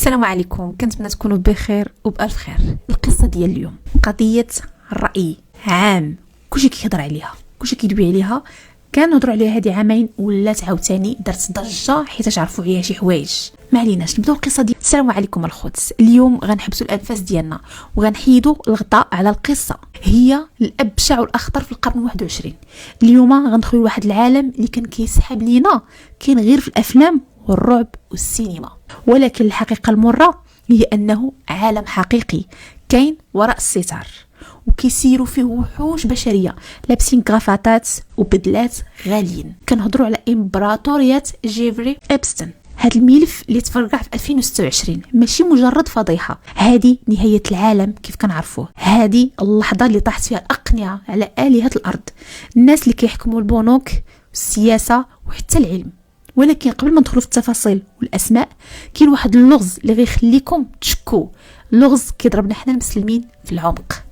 السلام عليكم، كنتمنى تكونوا بخير وبألف خير. القصة ديال اليوم قضية الرأي عام، كلشي كيهضر عليها، كلشي كيدوي عليها. كنهضروا عليها هذه عامين ولات عاوتاني دارت ضجة حيت عرفوا عليها شي حوايج. ما عليناش، نبداو القصة دي. السلام عليكم الخوت. اليوم غنحبسوا الانفاس ديالنا وغنحيدوا الغطاء على القصة. هي الابشع والاخطر في القرن 21. اليوم غندخلوا لواحد العالم اللي كان كيسحب لينا، كاين غير في الافلام والرعب والسينما، ولكن الحقيقة المرة هي أنه عالم حقيقي كاين وراء الستار، وكيسيروا فيه وحوش بشرية لابسين كرافاتات وبدلات غاليين. كنهضروا على إمبراطورية جيفري إبستن. هذا الملف اللي تفرقع في 2026 ماشي مجرد فضيحة، هذه نهاية العالم كيف كنعرفوه. هذه اللحظة اللي طاحت فيها الأقنعة على آلهة الأرض، الناس اللي كيحكموا البنوك والسياسة وحتى العلم. ولكن قبل ما ندخلوا في التفاصيل والاسماء، كاين واحد اللغز اللي غيخليكم تشكوا، لغز كيضربنا حنا المسلمين في العمق.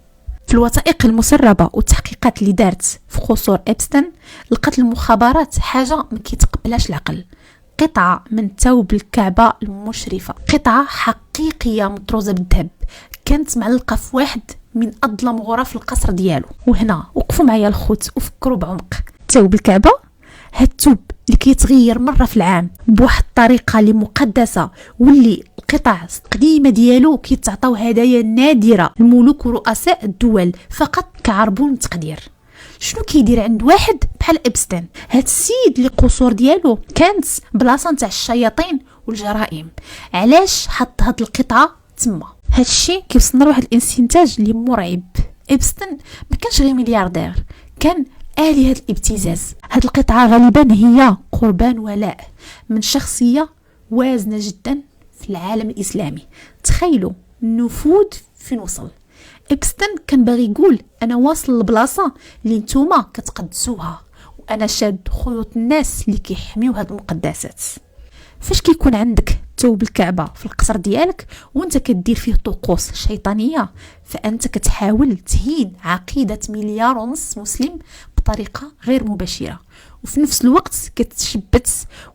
في الوثائق المسربه والتحقيقات اللي دارت في قصور إبستن، لقات المخابرات حاجه ما كيتقبلهاش العقل. قطعه من ثوب الكعبه المشرفه، قطعه حقيقيه مطروزه بالذهب، كانت معلقه في واحد من اظلم غرف القصر ديالو. وهنا وقفوا معايا الخوت وفكروا بعمق. ثوب الكعبه، هاد الثوب اللي كيتغير مرة في العام بواحد الطريقة اللي مقدسة، واللي القطع القديمة ديالو كيتعطاو هدايا نادرة لملوك ورؤساء الدول فقط كعربون التقدير. شنو كيدير عند واحد بحال إبستن؟ هاد السيد اللي قصور ديالو كانت بلاصة نتاع الشياطين والجرائم، علاش حط هاد القطعة تما؟ هاد الشيء كيوصلنا لواحد الاستنتاج اللي مرعب. إبستن ما كانش غير ملياردير، كان آلهة الابتزاز. هاد القطعة غالبا هي قربان ولاء من شخصية وازنة جدا في العالم الإسلامي. تخيلوا النفوذ فين وصل. إبستن كان باغي يقول أنا واصل لبلاصة اللي نتوما كتقدسوها، وأنا شاد خيوط الناس اللي كيحميو هاد المقدسات. فاش كيكون عندك ثوب الكعبة في القصر ديالك وانت كدير فيه طقوس شيطانية، فأنت كتحاول تهين عقيدة 1.5 مليار مسلم بطريقة غير مباشرة، وفي نفس الوقت كتشبت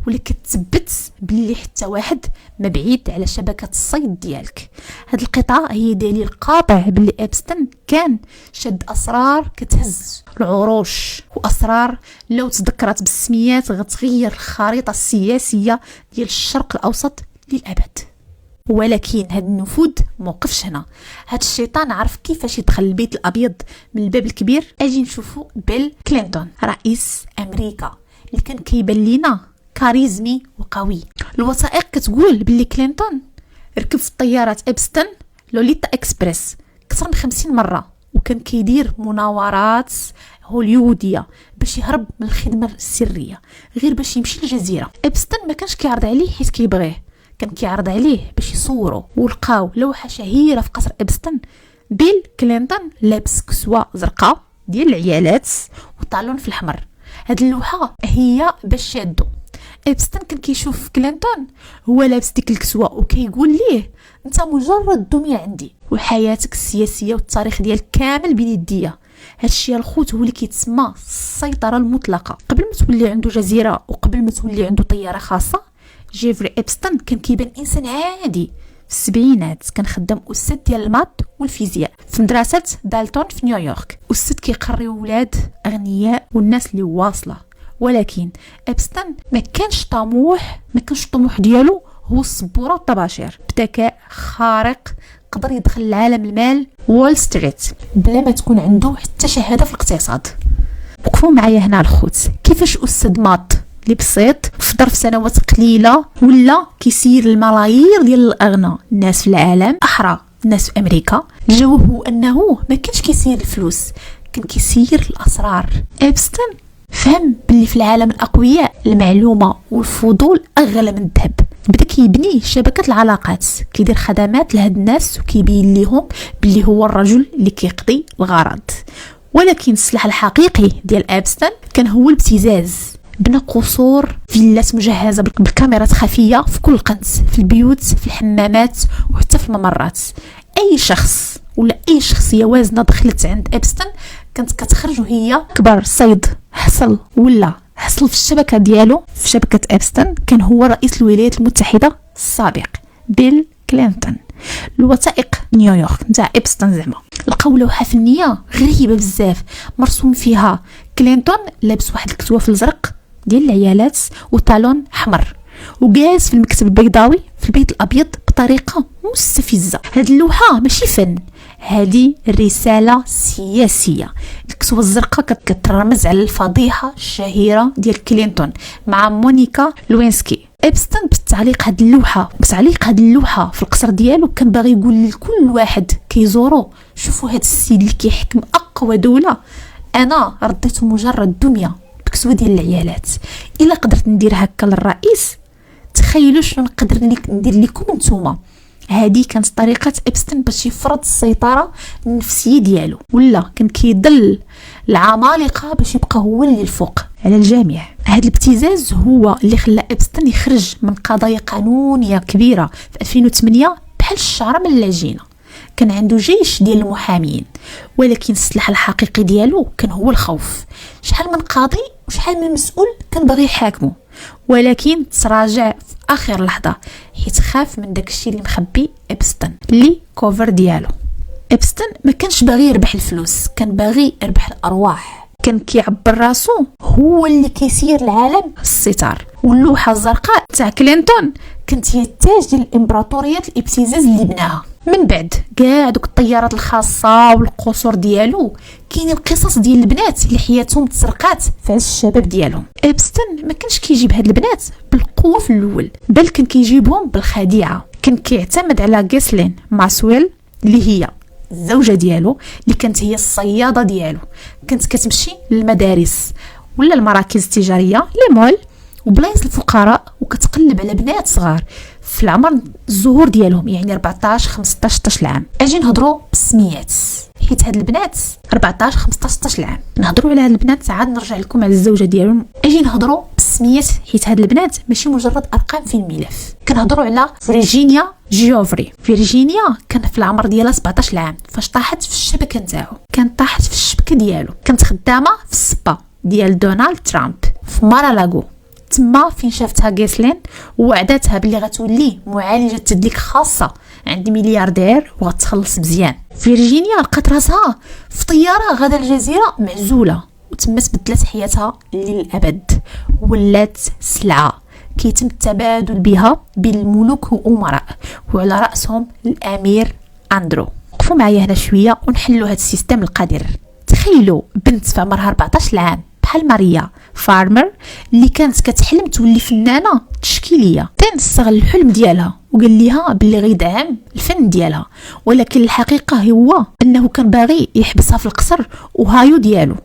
ولا كتثبت باللي حتى واحد ما بعيد على شبكة الصيد ديالك. هاد القطعة هي دليل قاطع باللي إبستن كان شد أسرار كتهز العروش، وأسرار لو تذكرت بالسميات غتغير الخريطة السياسية ديال الشرق الأوسط للأبد. ولكن هاد النفوذ موقفش هنا. هاد الشيطان عرف كيفاش يدخل البيت الابيض من الباب الكبير. اجي نشوفوا بيل كلينتون رئيس امريكا اللي كان كيبان لينا كاريزمي وقوي. الوثائق كتقول باللي كلينتون ركب في طيارات إبستن لوليتا اكسبريس اكثر من 50 مره، وكان كيدير مناورات هوليوديه باش يهرب من الخدمه السريه غير باش يمشي للجزيره. إبستن ما كانش كيعرض عليه حيت كيبغيه، كان كيعرض عليه باش يصوروا. ولقاو لوحه شهيره في قصر إبستن، بيل كلينتون لابس كسوه زرقاء ديال العيالات وطالون في الاحمر. هاد اللوحه هي باش شادو. إبستن كان كيشوف كلينتون هو لابس ديك الكسوه وكيقول ليه انت مجرد دميه عندي، وحياتك السياسيه والتاريخ ديالك كامل بين يديا. هادشي الخوت هو اللي كيتسمى السيطره المطلقه. قبل ما تولي عنده جزيره وقبل ما تولي عنده طياره خاصه، جيفري إبستن كان كيبان انسان عادي. في السبعينات كان خدام استاذ ديال المات والفيزياء في مدرسه دالتون في نيويورك. استاذ كيقري ولاد اغنياء والناس اللي واصله. ولكن إبستن ما كانش الطموح ديالو هو الصبوره والطباشير. بذكاء خارق قدر يدخل لعالم المال وول ستريت بلا ما تكون عنده حتى شهاده في الاقتصاد. وقفوا معايا هنا الخوت، كيفاش استاذ مات اللي بسيط في ظرف سنوات قليله ولا كيسير الملايير ديال الاغنى الناس في العالم، احرى الناس في امريكا. الجواب هو انه ما كانش كيسير الفلوس، كان كيسير الاسرار. إبستن فهم باللي في العالم الاقوياء المعلومه والفضول اغلى من الذهب. بدا كيبني شبكه العلاقات، كيدير خدمات لهاد الناس وكيبين ليهم باللي هو الرجل اللي كيقضي الغرض. ولكن السلاح الحقيقي ديال إبستن كان هو الابتزاز. بنى قصور، فيلات مجهزه بالكاميرات خفيه في كل قنت، في البيوت، في الحمامات وحتى في الممرات. اي شخص ولا اي شخصيه وازنه دخلت عند إبستن كانت كتخرج وهي كبر صيد حصل في الشبكه ديالو. في شبكه إبستن كان هو رئيس الولايات المتحده السابق بيل كلينتون. الوثائق نيويورك نتاع إبستن زعما لقاو لوحه فنيه غريبه بزاف مرسوم فيها كلينتون لابس واحد الكتوه الزرق ديال العيالات وطالون احمر وجالس في المكتب البيضاوي في البيت الابيض بطريقه مستفزه. هاد اللوحه ماشي فن، هذه رساله سياسيه. الكتوه الزرقاء كترمز على الفضيحه الشهيره ديال كلينتون مع مونيكا لوينسكي. إبستن بتعليق هاد اللوحه في القصر ديالو كان باغي يقول لكل واحد كيزورو شوفوا هاد السيد اللي كيحكم اقوى دوله، انا رديته مجرد دميه بكتوه ديال العيالات. الا قدرت ندير هكا للرئيس تخيلوا شنو نقدر ندير لكم نتوما. هذه كانت طريقه إبستن باش يفرض السيطره النفسيه ديالو، ولا كان كيضل العمالقه باش يبقى هو اللي الفوق على الجميع. هذا الابتزاز هو اللي خلى إبستن يخرج من قضايا قانونيه كبيره في 2008 بحال الشعره من العجينه. كان عنده جيش ديال المحامين، ولكن السلاح الحقيقي ديالو كان هو الخوف. شحال من قاضي وشحال من مسؤول كان باغي يحاكمه، ولكن تراجع في اخر لحظه حيت خاف من داكشي اللي مخبي إبستن اللي كوفر ديالو. إبستن ما كانش باغي يربح الفلوس، كان باغي يربح الارواح. كان كيعبر راسو هو اللي كيسير العالم الستار. واللوحه الزرقاء تاع كلينتون كانت هي التاج ديال الامبراطوريات الابتزاز اللي بناها. من بعد كاع دوك الطيارات الخاصه والقصور ديالو كاينين قصص ديال البنات اللي حياتهم تسرقات في الشباب ديالهم. إبستن ما كانش كيجيب هاد البنات بالقوه في الاول، بل كان كيجيبهم بالخديعه. كان كيعتمد على غيسلين ماسويل اللي هي الزوجه ديالو اللي كانت هي الصياده ديالو. كانت كتمشي للمدارس ولا المراكز التجاريه لي مول وبلايص الفقراء وكتقلب على بنات صغار في العمر الزهور ديالهم، يعني 14 15 16 عام. اجي نهضروا بالسميات حيت هاد البنات 14 15 16 عام. نهضروا على هاد البنات عاد نرجع لكم على الزوجه ديالهم. اجي نهضروا بالسميات حيت هاد البنات ماشي مجرد ارقام في الملف. كنهضروا على فيرجينيا جيوفري. فيرجينيا كان في العمر ديالها 17 عام فاش طاحت في الشبكه نتاعو. كانت طاحت في الشبكه ديالو. كانت خدامه في السبا ديال دونالد ترامب في مارالاغو، تما فين شافتها غيسلين ووعدتها بلي غتولي معالجه تدليك خاصه عند ملياردير وغتخلص مزيان. فيرجينيا لقات راسها في طياره غادا الجزيره معزوله، وتما تبدلت حياتها للابد. ولات سلعه كيتم التبادل بها بين الملوك والامراء، وعلى راسهم الامير اندرو. وقفوا معايا هنا شويه ونحلوا هذا السيستم القذر. تخيلوا بنت في عمرها 14 عام بحال ماريا فارمر اللي كانت كتحلم تولي فنانه تشكيليه، تنستغل الحلم ديالها وقال ليها باللي غيدعم الفن ديالها، ولكن الحقيقه هو انه كان باغي يحبسها في القصر وهايو ديالو.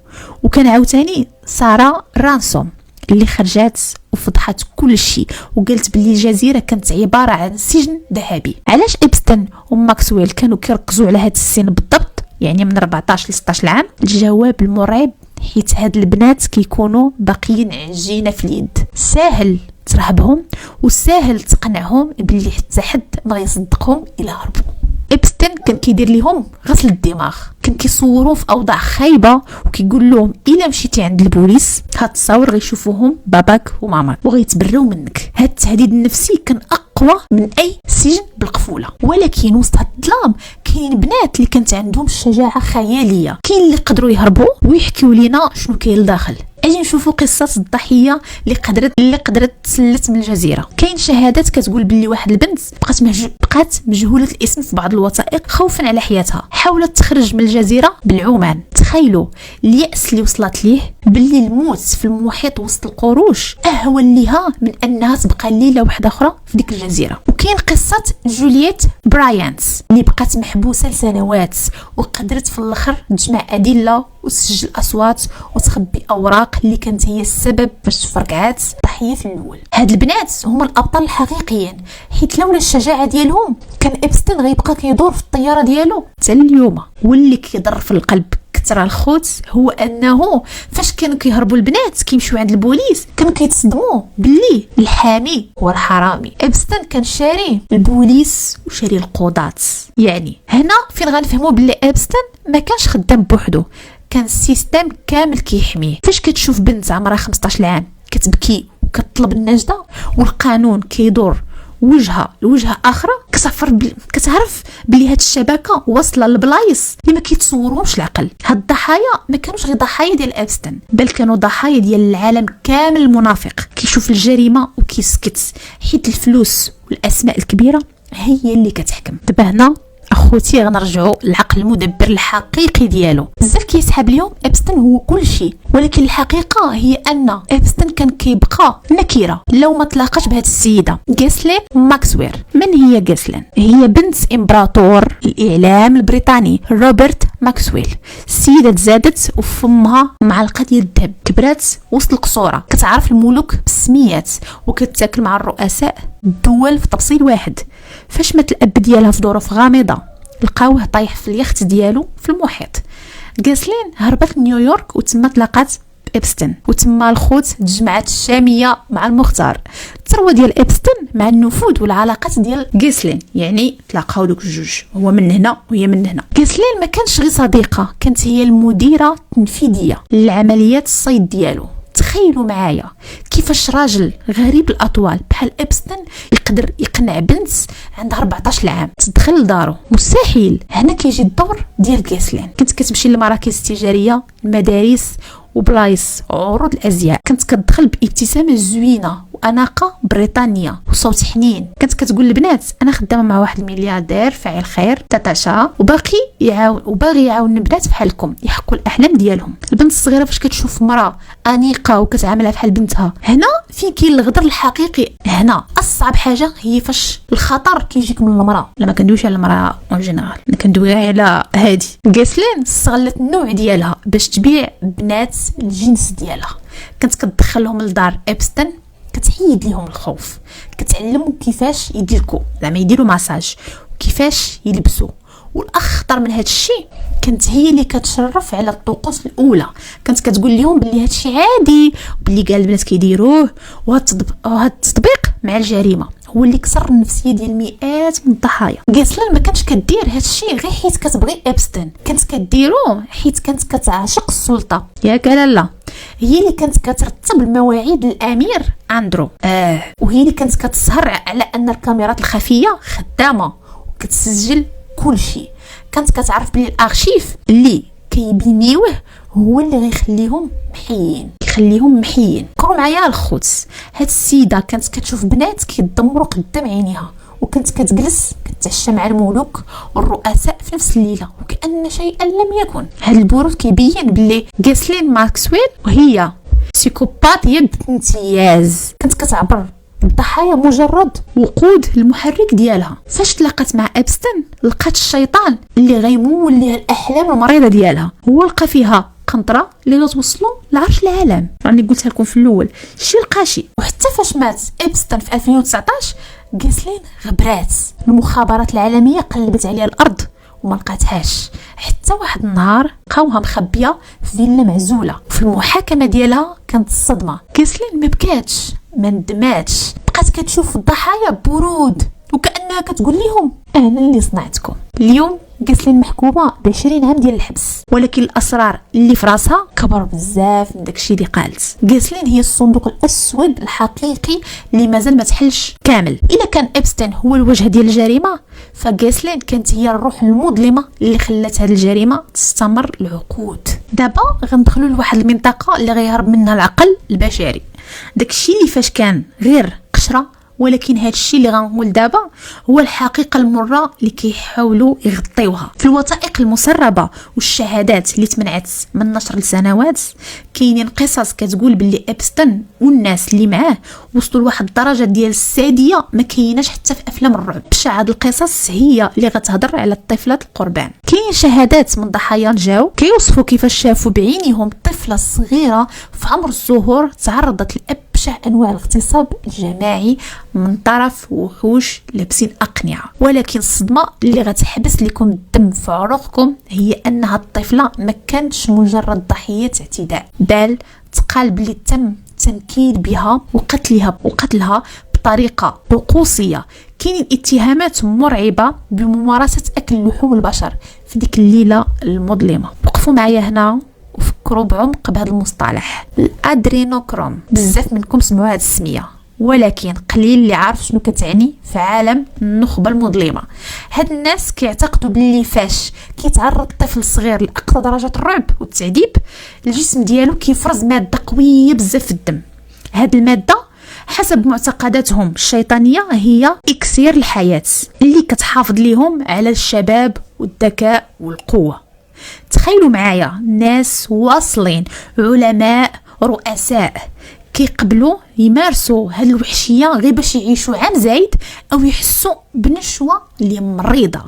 وكان عاوتاني ساره رانسوم اللي خرجات وفضحت كل شيء وقالت باللي الجزيره كانت عباره عن سجن ذهبي. علاش إبستن وماكسويل كانوا كيركزوا على هذا السن بالضبط، يعني من 14 ل 16 عام؟ الجواب المرعب حيت هاد البنات كيكونوا باقيين عجينه في اليد، ساهل ترهبهم وساهل تقنعهم باللي حتى حد ما يصدقهم الا هربوا. إبستن كان كيدير لهم غسل الدماغ، كان كيصوروه في اوضاع خايبه وكيقول لهم الا مشيتي عند البوليس هاد التصاور غيشوفوهم باباك وماماك وغيتبروا منك. هاد التهديد النفسي كان اقوى من اي سجن بالقفوله. ولكن وسط هاد الظلام كاين بنات اللي كانت عندهم الشجاعه خياليه، كاين اللي قدروا يهربوا ويحكيوا لينا شنو كاين لداخل. اجي نشوفوا قصص الضحيه اللي قدرت تسلت من الجزيره. كاين شهادات كتقول باللي واحد البنت بقات مجهوله الاسم في بعض الوثائق خوفا على حياتها، حاولت تخرج من الجزيره بالعومان. تخيلوا الياس اللي وصلت ليه باللي الموت في المحيط وسط القروش اهون ليها من انها تبقى ليله واحده اخرى في ديك الجزيره. وكاين قصه جولييت برايانس اللي بقات محبوسه لسنوات وقدرت في الاخر تجمع ادله وتسجل اصوات وتخبي اوراق اللي كانت هي السبب باش تفرقعات الضحيه في الاول. هاد البنات هما الابطال الحقيقيين، حيت لولا الشجاعه ديالهم كان إبستن غيبقى كيدور في الطياره ديالو حتى اليوم. واللي كيضر في القلب كثر الخوت هو انه فاش كانوا كيهربوا البنات كيمشيو عند البوليس كانوا كيتصدموا باللي الحامي هو الحرامي. إبستن كان شاري البوليس وشاري القضاة. يعني هنا فين غنفهموا باللي إبستن ما كانش خدام بوحدو، كان السيستم كامل كيحميه. فاش كتشوف بنت عمرها 15 عام كتبكي وكتطلب النجدة والقانون كيدور لوجهه اخرى، كتعرف بلي هاد الشبكه واصله لبلايص اللي ما كيتصوروش العقل. هاد الضحايا ما كانوش غير ضحايا ديال ابستن، بل كانوا ضحايا ديال العالم كامل المنافق، كيشوف الجريمه وكيسكت، حيت الفلوس والاسماء الكبيره هي اللي كتحكم. دابا هنا اخوتي غنرجعوا للعقل المدبر الحقيقي ديالو. بزاف كيسحب اليوم ابستن هو كل شيء، ولكن الحقيقه هي ان ابستن كان كيبقى نكره لو ما تلاقاش بهذه السيده غيسلين ماكسويل. من هي غيسلين؟ هي بنت امبراطور الاعلام البريطاني روبرت ماكسويل. السيده تزادت وفمها معلقه ديال الذهب، كبرات وسط القصوره، كتعرف الملوك بالسميات وكتاكل مع الرؤساء الدول في تفصيل واحد. فاش مات الاب ديالها في ظروف غامضه، لقاوه طايح في اليخت ديالو في المحيط. غيسلين هربت لنيويورك وتما تلاقات بابستن، وتما الخوت تجمعات الشاميه مع المختار. الثروه ديال ابستن مع النفوذ والعلاقات ديال غيسلين، يعني تلاقاو دوك الجوج، هو من هنا وهي من هنا. غيسلين ما كانش غير صديقه، كانت هي المديره التنفيذيه للعمليات الصيد ديالو. تخيلوا معايا كيفاش راجل غريب الاطوال بحال ابستن يقدر يقنع بنت عندها 14 عام تدخل لدارو. مستحيل. هنا كيجي الدور ديال غيسلين. كنت كتمشي للمراكز التجاريه، المدارس وبلايص عروض الازياء، كانت كتدخل بابتسامه زوينه واناقه بريطانيه وصوت حنين. كانت كتقول للبنات انا خدامه مع واحد الملياردير فاعل خير تاتاشا، وباغي يعاون البنات بحالكم يحققوا الاحلام ديالهم. البنت الصغيره فاش كتشوف مراه انيقه وكتعاملها بحال بنتها، هنا فين كاين الغدر الحقيقي. هنا اصعب حاجه هي فاش الخطر كيجيك من المراه. لما كندويش على المراه اون جينيرال، كندوي على هادي. غيسلين استغلت النوع ديالها باش تبيع بنات الجنس ديالها. كانت كتدخلهم لدار ابستن، كتحيد لهم الخوف، كتعلمهم كيفاش يدلكوا زعما يديروا مساج وكيفاش يلبسوا. والاخطر من هذا الشيء كانت هي اللي كتشرف على الطقوس الاولى. كانت كتقول لهم بلي هذا الشيء عادي وبلي كاع البنات كيديروه، وهذا التطبيق مع الجريمه هو اللي كسر النفسيه ديال مئات من الضحايا. غيسلين ما كانتش كدير هذا الشيء غير حيت كتبغي ابستن، كانت كديرو حيت كانت كتعشق السلطه. يا كلاله، هي اللي كانت كترتب المواعيد للامير اندرو، وهي اللي كانت كتسهر على ان الكاميرات الخفيه خدامه وكتسجل كل شيء. كانت كتعرف بلي الارشيف اللي كيبنيوه هو اللي غيخليهم محيين. كرو معايا الخوت، هاد السيده كانت كتشوف بنات كيدمروا قدام عينيها، وكانت كتجلس كتعشى مع الملوك والرؤساء في نفس الليله وكأن شيئا لم يكن. هاد البرود كيبين بلي غيسلين ماكسويل وهي سيكوباتيه بامتياز، كانت كتعبر الضحايا مجرد وقود المحرك ديالها. فاش تلاقات مع ابستن لقات الشيطان اللي غيمول ليها الاحلام المريضه ديالها، هو لقى فيها قنطره اللي غتوصلوا لعرش العالم. راني قلتها لكم في الاول شي لقاشي. وحتى فاش مات ابستن في 2019 غيسلين غبرات. المخابرات العالميه قلبت عليها الارض وما لقاتهاش، حتى واحد النهار لقاوها مخبيه في فيلا معزوله. في المحاكمه ديالها كانت الصدمه. غيسلين ما بكاتش، ما ندماتش، بقات كتشوف الضحايا برود وكأنها كتقول لهم انا اللي صنعتكم. اليوم غيسلين محكومه ب20 عام ديال الحبس، ولكن الاسرار اللي في راسها كبر بزاف من داكشي اللي قالت. غيسلين هي الصندوق الاسود الحقيقي اللي مازال ما تحلش كامل. الا كان ابستن هو الوجه ديال الجريمه، فغيسلين كانت هي الروح المظلمه اللي خلات هذه الجريمه تستمر العقود. دابا غندخلوا لواحد المنطقه اللي غيهرب منها العقل البشري. داكشي اللي فاش كان غير قشره، ولكن هذا الشيء اللي غنقول دابا هو الحقيقه المره اللي كيحاولوا يغطيوها. في الوثائق المسربه والشهادات اللي تمنعت من نشر لسنوات، كاينين قصص كتقول باللي ابستن والناس اللي معاه وصلوا لواحد الدرجه ديال الساديه ما كايناش حتى في افلام الرعب. بشع هاد القصص هي اللي غتهضر على الطفلات القربان. كاين شهادات من ضحايا جاو كيوصفوا كيفاش شافوا بعينيهم طفله صغيره في عمر الزهور تعرضت لأبشع انواع الاغتصاب الجماعي من طرف وحوش لابسين اقنعه. ولكن الصدمه اللي غتحبس لكم الدم في عروقكم هي ان هاد الطفله ما كانتش مجرد ضحيه اعتداء، بل تقال بلي تم تنكيل بها وقتلها بطريقه طقوسيه. كاين اتهامات مرعبه بممارسه اكل لحوم البشر في ديك الليله المظلمه. وقفوا معايا هنا وفكروا بعمق بهذا المصطلح الادرينوكروم. بزاف منكم سمعوا هذه السميه، ولكن قليل اللي عارف شنو كتعني في عالم النخبه المظلمه. هاد الناس كيعتقدوا باللي فاش كيتعرض الطفل الصغير لاقصى درجات الرعب والتعذيب، الجسم ديالو كيفرز ماده قويه بزاف في الدم. هاد الماده حسب معتقداتهم الشيطانيه هي اكسير الحياه اللي كتحافظ ليهم على الشباب والذكاء والقوه. تخيلوا معايا ناس واصلين، علماء، رؤساء، كيقبلوا يمارسوا هاد الوحشيه غير باش يعيشوا عام زايد او يحسوا بنشوه اللي مريضه.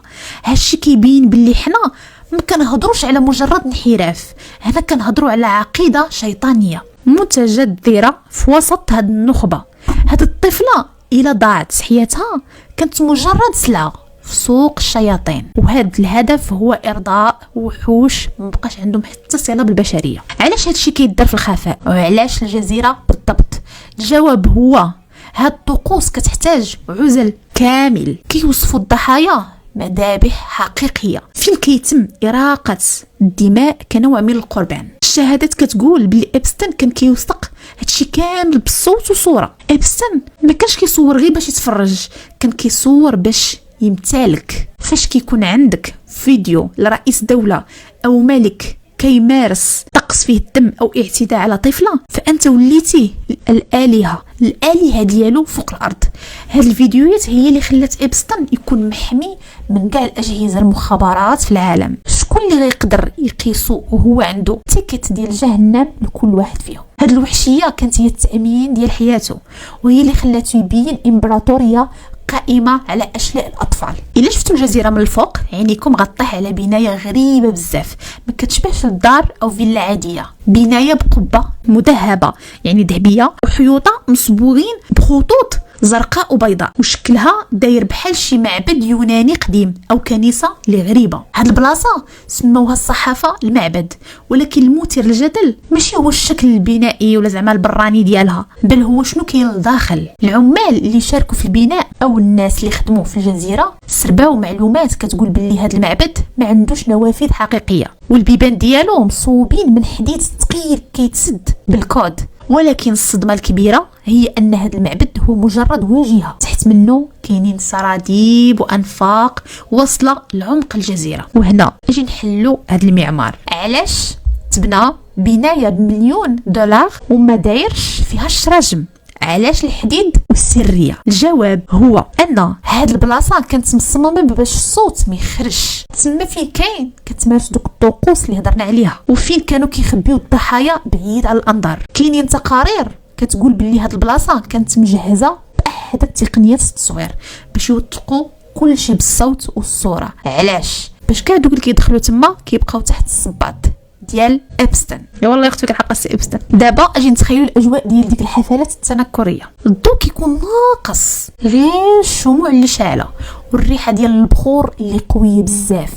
هادشي كيبين باللي حنا ما كنهضروش على مجرد انحراف، هنا كنهضروا على عقيده شيطانيه متجذره في وسط هاد النخبه. هاد الطفله الا ضاعت حياتها كانت مجرد سلعه في سوق الشياطين، وهذا الهدف هو ارضاء وحوش مبقاش عندهم حتى صله بالبشريه. علاش هادشي كيدار في الخفاء وعلاش الجزيره بالضبط؟ الجواب هو هاد الطقوس كتحتاج عزل كامل. كيوصفوا الضحايا مذابح حقيقيه فين كيتم اراقه الدماء كنوع من القربان. الشهادات كتقول بلي ابستن كان كيوثق هادشي كامل بالصوت وصوره. ابستن ما كانش كيصور غير باش يتفرج، كان كيصور باش يمتلك. فاش كيكون عندك فيديو لرئيس دولة أو ملك كيمارس طقس فيه الدم أو اعتداء على طفلة، فأنت وليتي الآلهة ديالو فوق الأرض. هاد الفيديوهات هي اللي خلات إبستن يكون محمي من كاع الأجهزة المخابرات في العالم. شكون اللي غيقدر يقيسو وهو عنده تيكت ديال جهنم لكل واحد فيهم؟ هاد الوحشية كانت هي التأمين ديال حياته، وهي اللي خلاتو يبين إمبراطورية قائمة على أشلاء الأطفال. إلا شفتوا الجزيرة من الفوق عينيكم غطيح على بناية غريبة بزاف، ما كتشبهش الدار أو فيلا عادية. بناية بقبة مذهبة يعني ذهبية، وحيوطة مصبوغين بخطوط زرقاء وبيضاء، وشكلها داير بحال شي معبد يوناني قديم أو كنيسة اللي غريبة. هاد البلاصة سموها الصحافة المعبد، ولكن المثير للجدل ماشي هو الشكل البنائي ولا زعما البراني ديالها، بل هو شنو كاين لداخل. العمال اللي شاركوا في البناء أو الناس اللي خدموا في الجزيرة سرباو معلومات كتقول باللي هاد المعبد ما عندوش نوافذ حقيقية، والبيبان ديالو مصوبين من حديد ثقيل كيتسد بالكود. ولكن الصدمة الكبيرة هي أن هذا المعبد هو مجرد واجهة، تحت منه كاينين سراديب وأنفاق واصلة لعمق الجزيرة. وهنا اجي نحلو هذا المعمار. علاش تبنى بناية ب$1,000,000 وما دايرش فيها الشراجم؟ علاش الحديد والسريه؟ الجواب هو ان هاد البلاصه كانت مصممه باش الصوت ما يخرجش. تما فين كاين كتمارس دوك الطقوس اللي هضرنا عليها، وفين كانوا كيخبيو الضحايا بعيد على الانظار. كاينين تقارير كتقول باللي هاد البلاصه كانت مجهزه باحدث تقنيات التصوير باش يوثقوا كل شيء بالصوت والصوره. علاش؟ باش كاع دوك اللي كيدخلوا تما كيبقاو تحت الصباط ديال ابستن. يا والله اختي كنحق السي ابستن. دابا اجي نتخيلوا الاجواء ديال ديك الحفلات التنكريه. الضوء كيكون ناقص، غير الشموع اللي شاعله والريحه ديال البخور اللي قويه بزاف،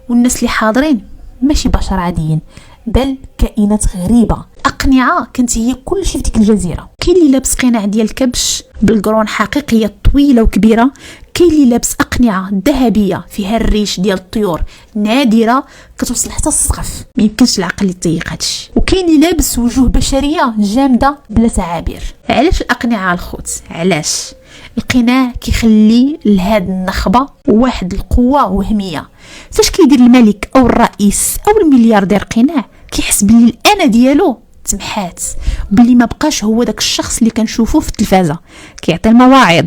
والناس اللي حاضرين ماشي بشر عاديين بل كائنات غريبه. اقنعه كانت هي كل شيء في ديك الجزيره. كاين اللي لابس قناع ديال الكبش بالقرون حقيقيه طويله وكبيره، كاين اللي لابس اقنعه ذهبيه فيها الريش ديال الطيور نادره كتوصل حتى السقف، ما يمكنش العقل يطيق هادشي، وكاين اللي لابس وجوه بشريه جامده بلا تعابير. علاش الاقنعه الخوت؟ علاش القناع كيخلي لهاد النخبه واحد القوه وهميه. فاش كيدير الملك او الرئيس او الملياردير قناع كيحس باللي الانا ديالو تمحات، باللي ما بقاش هو داك الشخص اللي كنشوفوه في التلفازه كيعطي المواعظ.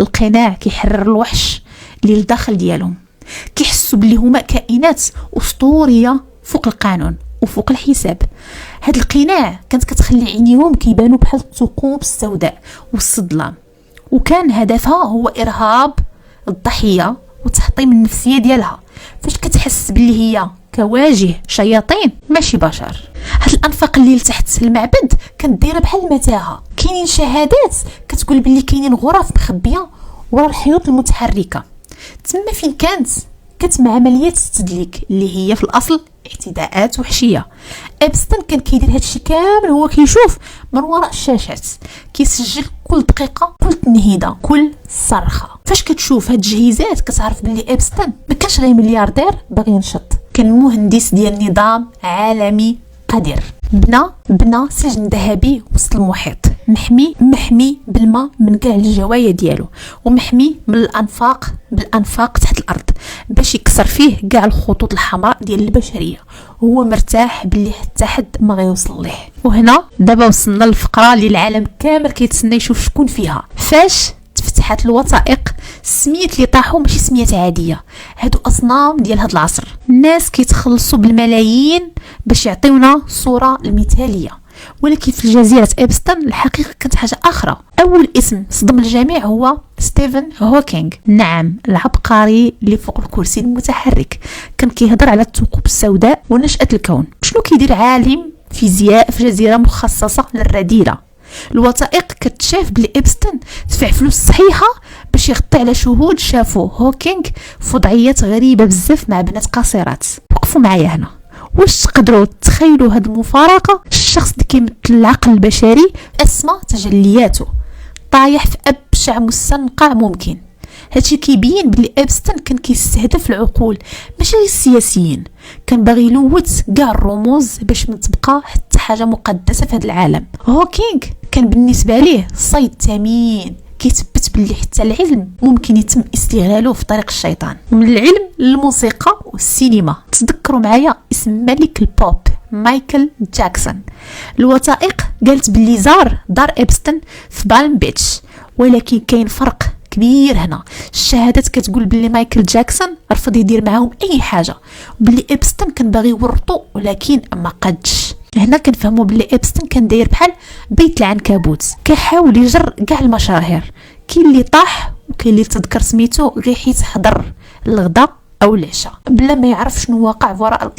القناع كيحرر الوحش اللي لداخل ديالهم، كيحسوا باللي هما كائنات اسطوريه فوق القانون وفوق الحساب. هاد القناع كانت كتخلي عينيهم كيبانوا بحال الثقوب السوداء والصدلام، وكان هدفها هو ارهاب الضحيه وتحطيم النفسيه ديالها. فاش كتحس باللي هي كواجه شياطين ماشي بشر. هاد الانفاق اللي لتحت المعبد كانت دايره بحال المتاهه. كاينين شهادات كتقول باللي كاينين غرف مخبيه ورا الحيوط المتحركه. تما فين كانت كتم عمليات التدليك اللي هي في الاصل اعتداءات وحشيه. ابستن كان كيدير هادشي كامل هو كيشوف من وراء الشاشات، كيسجل كل دقيقه، كل تنهيده، كل صرخه. فاش كتشوف هاد التجهيزات كتعرف باللي ابستن ما كانش غير ملياردير باغي ينشط، كان مهندس ديال نظام عالمي قدير. بنى سجن ذهبي وسط المحيط محمي بالماء من كاع الجوايا ديالو، ومحمي من بالانفاق تحت الارض باش يكسر فيه كاع الخطوط الحمراء ديال البشريه، وهو مرتاح باللي حتى حد ما غيوصل ليه. وهنا دابا وصلنا للفقره اللي العالم كامل كيتسنى يشوف شكون فيها. فاش تفتحت الوثائق السميات اللي طاحوا ماشي سميات عاديه، هادو اصنام ديال هاد العصر، الناس كيتخلصوا بالملايين باش يعطيونا صوره المثاليه. ولكن في جزيره إبستن الحقيقه كانت حاجه اخرى. اول اسم صدم الجميع هو ستيفن هوكينغ، نعم العبقري اللي فوق الكرسي المتحرك. كان كيهضر على الثقوب السوداء ونشأة الكون. شنو كيدير عالم فيزياء في جزيره مخصصه للرذيله؟ الوثائق كتشاف بلي إبستن دفع فلوس صحيحه باش يغطي على شهود شافوا هوكينغ في وضعيات غريبه بزاف مع بنات قصيرات. وقفوا معايا هنا، واش تقدروا تخيلوا هاد المفارقه؟ الشخص اللي كيمثل العقل البشري اسمى تجلياته طايح في ابشع مستنقع ممكن. هادشي كيبين بلي إبستن كان كيستهدف العقول ماشي السياسيين، كان باغي يلوث كاع الرموز باش ما تبقى حتى حاجه مقدسه في هذا العالم. هوكينغ كان بالنسبه ليه صيد ثمين كيثبت باللي حتى العلم ممكن يتم استغلاله في طريق الشيطان. ومن العلم للموسيقى والسينما، تذكروا معايا اسم ملك البوب مايكل جاكسون. الوثائق قالت باللي زار دار إبستن في بالم بيتش، ولكن كاين فرق كبير هنا. الشهادات كتقول باللي مايكل جاكسون رفض يدير معاهم اي حاجه، وباللي إبستن كان باغي يورطو ولكن ما قدش. هنا كنفهموا باللي إبستن كان داير بحال بيت العنكبوت، كيحاول يجر كاع المشاهير. كاين اللي طاح وكاين اللي تذكر سميتو غير حيت حضر الغدا او العشاء بلا ما يعرف شنو واقع وراء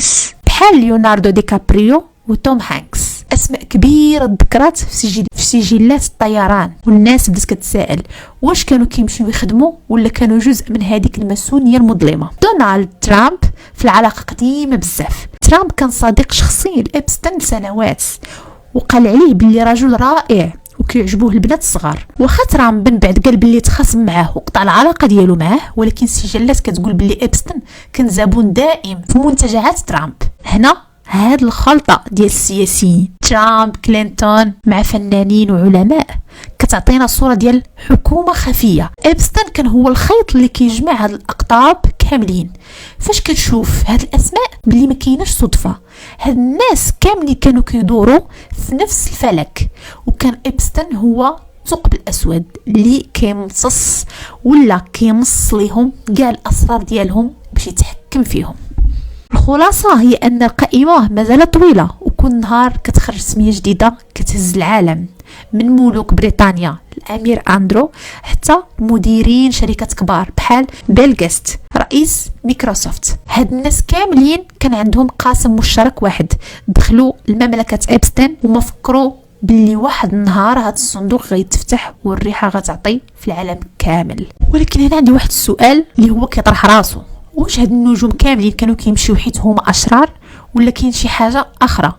بحال ليوناردو دي كابريو وتوم هانكس. اسماء كبيره ذكرات في سجلات الطيران، والناس بدات كتسائل واش كانوا كيمشيو يخدموا ولا كانوا جزء من هذيك الماسونيه المظلمه. دونالد ترامب في العلاقه قديمه بزاف. ترامب كان صديق شخصي لإبستن سنوات، وقال عليه باللي رجل رائع وكيعجبوه البنات الصغار. واخا ترامب من بعد قال باللي تخاصم معاه وقطع العلاقه ديالو معاه، ولكن السجلات كتقول باللي إبستن كان زبون دائم في منتجعات ترامب. هنا هاد الخلطة ديال السياسيين ترامب كلينتون مع فنانين وعلماء كتعطينا صورة ديال حكومة خفية. إبستن كان هو الخيط اللي كيجمع هاد الأقطاب كاملين. فاش كتشوف هاد الأسماء بلي ما كايناش صدفة، هاد الناس كاملين كانوا كيدوروا في نفس الفلك، وكان إبستن هو ثقب الأسود اللي كيمصص ولا كيمص ليهم كاع الأسرار ديالهم باش يتحكم فيهم. الخلاصة هي أن القائمة مازالت طويلة، وكل نهار كتخرج سمية جديدة كتهز العالم، من ملوك بريطانيا الأمير أندرو حتى مديرين شركات كبار بحال بيل غيتس رئيس مايكروسوفت. هاد الناس كاملين كان عندهم قاسم مشترك واحد، دخلوا المملكة إبستن وما فكروا باللي واحد النهار هاد الصندوق غيتفتح والريحة غتعطي في العالم كامل. ولكن هنا عندي واحد السؤال اللي هو كيطرح راسو، واش هاد النجوم كاملين كانوا كيمشيو حيت هما اشرار ولا كاين شي حاجه اخرى؟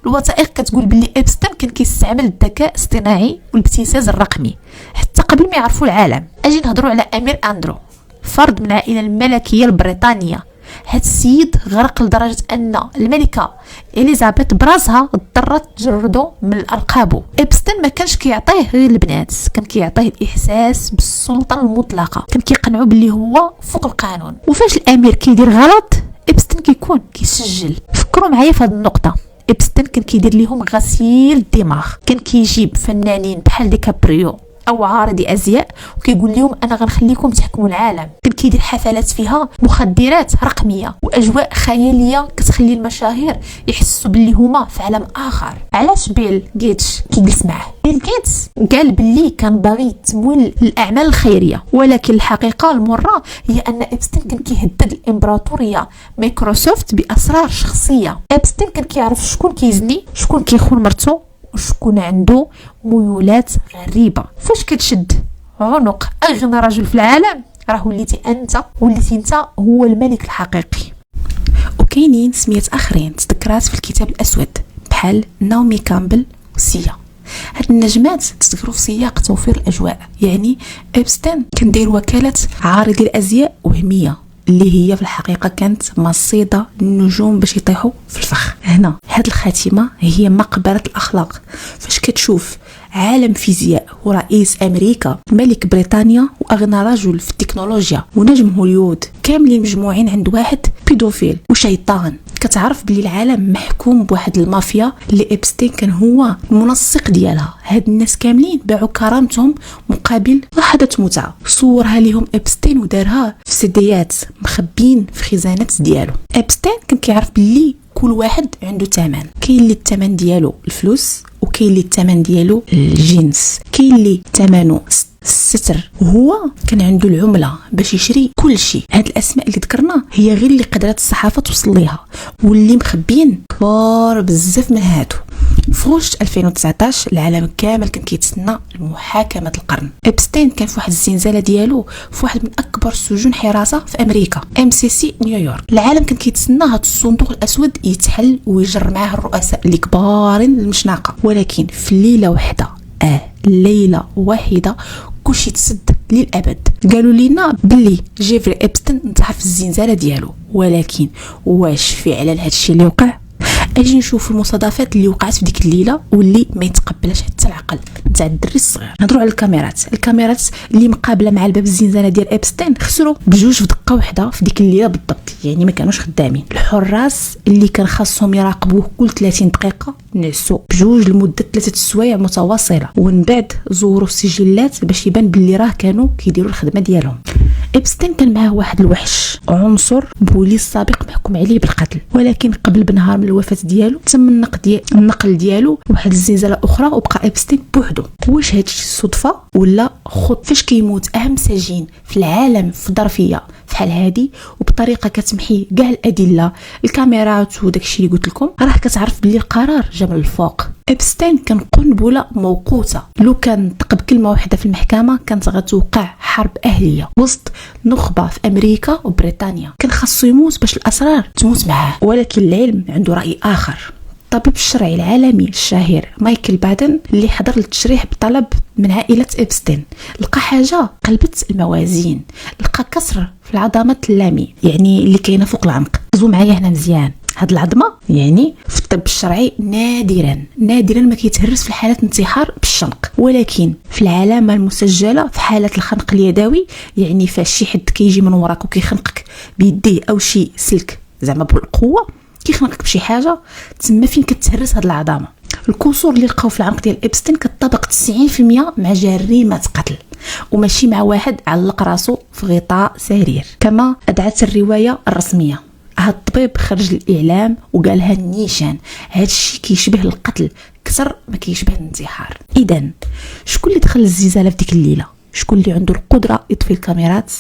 الوثائق كتقول باللي إبستن كان كيستعمل الذكاء الاصطناعي والابتزاز الرقمي حتى قبل ما يعرفوا العالم. اجي نهضروا على امير اندرو، فرد من العائله الملكيه البريطانيه. هاد السيد غرق لدرجه ان الملكه اليزابيث براسها اضطرت تجردو من القابو. إبستن ما كانش كيعطيه غير البنات، كان كيعطيه الاحساس بالسلطه المطلقه، كان كيقنعوا باللي هو فوق القانون. وفاش الامير كيدير غلط إبستن كيكون كيسجل. فكروا معايا في هذه النقطه. إبستن كان كيدير لهم غسيل الدماغ، كان كيجيب فنانين بحال ديكابريو او عارضي ازياء وكيقول لهم انا غنخليكم تحكموا العالم. كان كيدير حفلات فيها مخدرات رقميه واجواء خياليه كتخلي المشاهير يحسوا باللي هما في عالم اخر. علاش بيل غيتس كيجلس معاه؟ بيل غيتس قال باللي كان باغي تمويل الاعمال الخيريه، ولكن الحقيقه المره هي ان إبستن كان كيهدد الامبراطوريه مايكروسوفت باسرار شخصيه. إبستن كان كيعرف شكون كيزني، شكون كيخون مرته، وشكون عنده ميولات غريبه. فاش كتشد عنق اغنى رجل في العالم راه وليتي انت هو الملك الحقيقي. وكاينين سميات اخرين تذكرات في الكتاب الاسود بحال ناومي كامبل وسيا. هاد النجمات تذكروا في سياق توفير الاجواء، يعني إبستن كان داير وكاله عارض الازياء وهميه اللي هي في الحقيقة كانت مصيدة النجوم باش يطيحوا في الفخ. هنا هاد الخاتمة هي مقبرة الأخلاق، فاش كتشوف عالم فيزياء ورئيس أمريكا ملك بريطانيا وأغنى رجل في التكنولوجيا ونجم هوليوود كاملين مجموعين عند واحد بيدوفيل وشيطان، كتعرف بلي العالم محكوم بواحد المافيا اللي إبستين كان هو المنسق ديالها. هاد الناس كاملين باعوا كرامتهم مقابل لحظة متعة. صورها ليهم إبستين ودارها في سيديات مخبين في خزانات ديالو. إبستين كان كيعرف بلي كل واحد عنده ثمن، كاين اللي الثمن ديالو الفلوس وكاين اللي الثمن ديالو الجنس، كاين اللي ثمنه الستر، وهو كان عنده العمله باش يشري كل شيء. هاد الاسماء اللي ذكرنا هي غير اللي قدرت الصحافه توصل ليها، واللي مخبين كبار بزاف من هادو. في غشت 2019 العالم كامل كان كيتسنى محاكمه القرن. إبستين كان في واحد الزنزانه ديالو في واحد من اكبر سجون حراسه في امريكا، MCC نيويورك. العالم كان كيتسنى هاد الصندوق الاسود يتحل ويجر معاه الرؤساء اللي كبارين المشناقه، ولكن في ليله واحده ليله واحده كلشي تسد للابد. قالوا لنا بلي جيفري إبستين انتحر في الزنزانه ديالو، ولكن واش فعلا هادشي اللي وقع؟ اجي نشوف المصادفات اللي وقعت في ديك الليله واللي ما يتقبلش حتى العقل نتاع الدري الصغير. نهضروا على الكاميرات اللي مقابله مع الباب الزنزانه ديال إبستين خسروا بجوج في دقه واحده في ديك الليله بالضبط، يعني ما كانوش خدامين. الحراس اللي كان خاصهم يراقبوه كل 30 دقيقه نعسوا بجوج لمده 3 سوايع متواصله، ومن بعد زوروا السجلات باش يبان باللي راه كانوا كيديروا الخدمه ديالهم. إبستين كان معاه واحد الوحش عنصر بوليس سابق محكوم عليه بالقتل، ولكن قبل بنهار من الوفاه ديالو تم النقل ديالو لواحد الزنزانه اخرى وبقى إبستين بوحدو. واش هادشي صدفه ولا خط؟ فاش كيموت اهم سجين في العالم في ظرفيه بحال هادي وبطريقه كتمحي كاع الادله الكاميرات وداكشي اللي قلت لكم، راه كتعرف بلي القرار جا من الفوق. إبستين كان قنبله موقوته، لو كان طق بكلمه واحده في المحكمه كانت غتوقع حرب اهليه وسط نخبه في امريكا وبريطانيا. كان خاصو يموت باش الاسرار تموت معاه، ولكن العلم عنده راي اخر. الطبيب الشرعي العالمي الشهير مايكل بادن اللي حضر للتشريح بطلب من عائله إبستين لقى حاجه قلبت الموازين، لقى كسر في العظمه اللامي يعني اللي كاينه فوق العنق. ركزوا معايا هنا مزيان، هاد العظمه يعني في الطب الشرعي نادرا ما كيتهرس في حالات انتحار بالشنق، ولكن في العلامه المسجله في حاله الخنق اليدوي، يعني فاش شي حد كيجي من وراك وكيخنقك بيديه او شي سلك زعما بالقوه كيخنقك بشي حاجه، تما فين كتهرس هاد العظامه. الكسور اللي لقاو في العنق ديال إبستين كتطابق 90% مع جريمه قتل، وماشي مع واحد علق راسو في غطاء سرير كما ادعت الروايه الرسميه. هاد الطبيب خرج للاعلام وقالها النيشان هادشي كيشبه القتل كثر ما كيشبه الانتحار. اذا شكون اللي دخل الزنزانه في ديك الليله؟ شكون اللي عنده القدره يطفي الكاميرات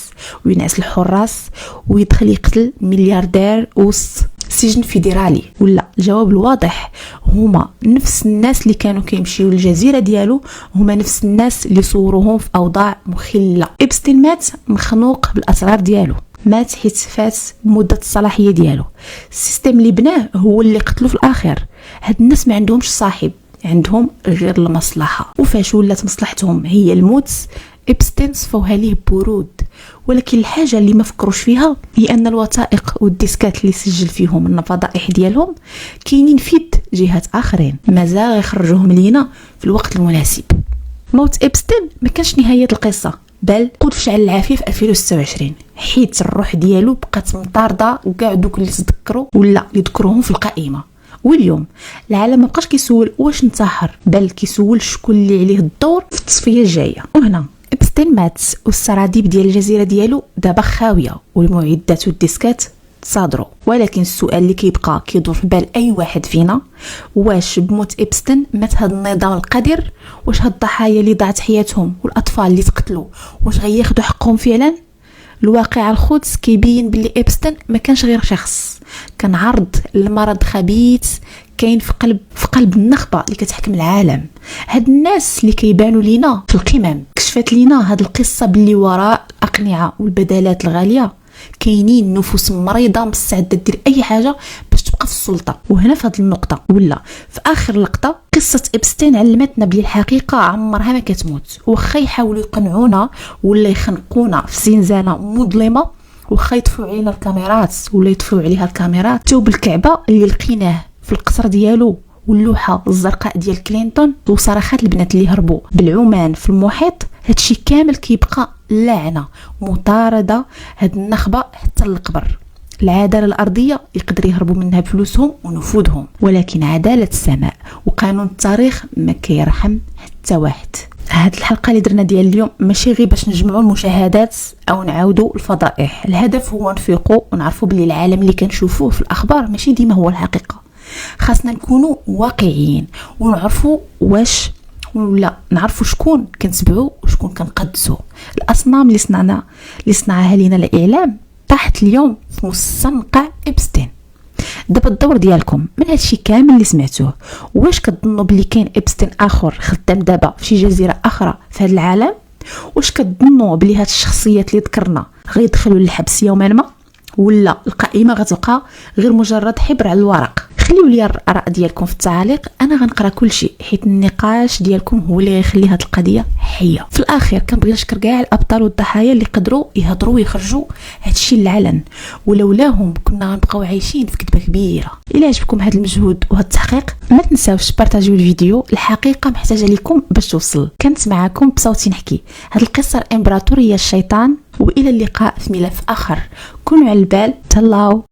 وينعس الحراس ويدخل يقتل ملياردير وسط سجن فيدرالي؟ ولا الجواب الواضح هما نفس الناس اللي كانوا كيمشيو للجزيره ديالو، هما نفس الناس اللي صوروهم في اوضاع مخله. إبستين مات مخنوق بالاسرار ديالو، مات حيت فات مده الصلاحيه ديالو. السيستم اللي بناه هو اللي قتلو في الاخر. هاد الناس ما عندهمش صاحب، عندهم غير المصلحه، وفاش ولات مصلحتهم هي الموت إبستين صفوها ليه برود. ولكن الحاجه اللي ما فكروش فيها هي ان الوثائق والديسكات اللي سجل فيهم الفضائح ديالهم كاينين في يد جهات اخرين، مازال يخرجوهم لينا في الوقت المناسب. موت إبستين ما كانش نهايه القصه، بل قود في شعل العافيه في 2026، حيت الروح ديالو بقات مطارده كاع دوك اللي تذكروا ولا يذكروهم في القائمه. واليوم العالم ما بقاش كيسول واش انتحر، بل كيسول شكون اللي عليه الدور في التصفيه الجايه. وهنا إبستين مات والسراديب ديال الجزيره ديالو دابا خاويه والمعدات والديسكات تصادروا، ولكن السؤال اللي كيبقى كيدور في بال اي واحد فينا، واش بموت إبستين مات هذا النظام القذر؟ واش هاد الضحايا اللي ضاعت حياتهم والاطفال اللي تقتلوا واش غياخذوا حقهم فعلا؟ الواقع الخدس كيبين باللي إبستين ما كانش غير شخص، كان عرض لمرض خبيث كاين في قلب النخبه اللي كتحكم العالم. هاد الناس اللي كيبانوا لينا في القمم كشفت لينا هاد القصه باللي وراء الاقنعه والبدلات الغاليه كاينين نفوس مريضه مستعده دير اي حاجه باش تبقى في السلطه. وهنا في هذه النقطه ولا في اخر لقطه قصه إبستين علمتنا بلي الحقيقه عمرها ما كتموت، واخا يحاولوا يقنعونا ولا يخنقونا في زنزانه مظلمه، وخا يطفوا علينا الكاميرات ولا يطفوا عليها الكاميرات، ثوب الكعبه اللي لقيناه في القصر ديالو واللوحه الزرقاء ديال كلينتون وصراخات البنات اللي هربوا بالعمان في المحيط، هادشي كامل كيبقى لعنه مطارده هاد النخبه حتى القبر. العداله الارضيه يقدر يهربوا منها بفلوسهم ونفوذهم، ولكن عداله السماء وقانون التاريخ ما كيرحم حتى واحد. هاد الحلقه اللي درنا ديال اليوم ماشي غير باش نجمعوا المشاهدات او نعاودوا الفضائح، الهدف هو نفيقوا ونعرفوا بلي العالم اللي كنشوفوه في الاخبار ماشي ديما هو الحقيقه. خاصنا نكونوا واقعيين ونعرفوا واش ولا نعرفوا شكون كنتبعوا وشكون كنقدسوا. الاصنام اللي صنعها لينا الاعلام طاحت اليوم في مستنقع إبستين. دابا الدور ديالكم من هادشي كامل اللي سمعتوه، واش كتظنوا بلي كاين إبستين اخر خدام دابا في شي جزيره اخرى في هذا العالم؟ واش كتظنوا بلي هاد الشخصيات اللي ذكرنا غيدخلوا للحبس يوما ما، ولا القائمه غتبقى غير مجرد حبر على الورق؟ خليوا لي الآراء ديالكم في التعاليق، انا غنقرا كل شيء حيت النقاش ديالكم هو اللي غيخلي هاد القضيه حيه. في الاخير كنبغي نشكر كاع الابطال والضحايا اللي قدروا يهضروا ويخرجوا هادشي للعلن، ولولاهم كنا غنبقاو عايشين في كذبه كبيره. الى عجبكم هاد المجهود وهاد التحقيق ما تنساوش تبارطاجيو الفيديو، الحقيقه محتاجه لكم باش توصل. كنت معكم بصوتي نحكي. هاد القصه امبراطوريه الشيطان، والى اللقاء في ملف اخر. كونوا على البال. تهلاو.